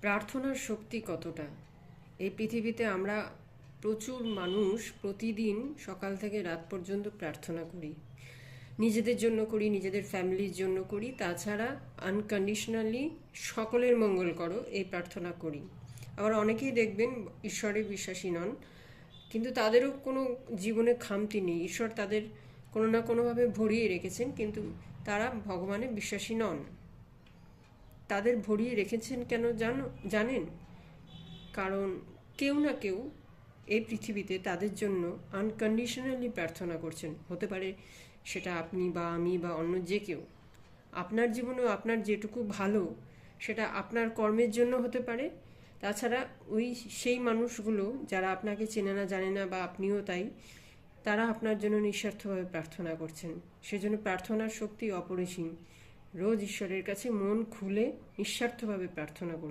প্রার্থনার শক্তি কতটা? এই পৃথিবীতে আমরা প্রচুর মানুষ প্রতিদিন সকাল থেকে রাত পর্যন্ত প্রার্থনা করি। নিজেদের জন্য করি, নিজেদের ফ্যামিলির জন্য করি, তাছাড়া আনকন্ডিশনালি সকলের মঙ্গল করো এই প্রার্থনা করি। আবার অনেকেই দেখবেন ঈশ্বরে বিশ্বাসী নন, কিন্তু তাদেরও কোনো জীবনে খামতি নেই। ঈশ্বর তাদের কোনো না কোনোভাবে ভরিয়ে রেখেছেন, কিন্তু তারা ভগবানে বিশ্বাসী নন। তাদের ভরিয়ে রেখেছেন কেন জানেন? কারণ কেউ না কেউ এই পৃথিবীতে তাদের জন্য আনকন্ডিশনালি প্রার্থনা করছেন। হতে পারে সেটা আপনি বা আমি বা অন্য যে কেউ। আপনার জীবনেও আপনার যেটুকু ভালো সেটা আপনার কর্মের জন্য হতে পারে। তাছাড়া সেই মানুষগুলো যারা আপনাকে চেনে না, জানে না, বা আপনিও তাই, তারা আপনার জন্য নিঃস্বার্থভাবে প্রার্থনা করছেন। সেজন্য প্রার্থনার শক্তি অপরিসীম। রোজ ঈশ্বরের কাছে মন খুলে নিঃস্বার্থভাবে প্রার্থনা করুন।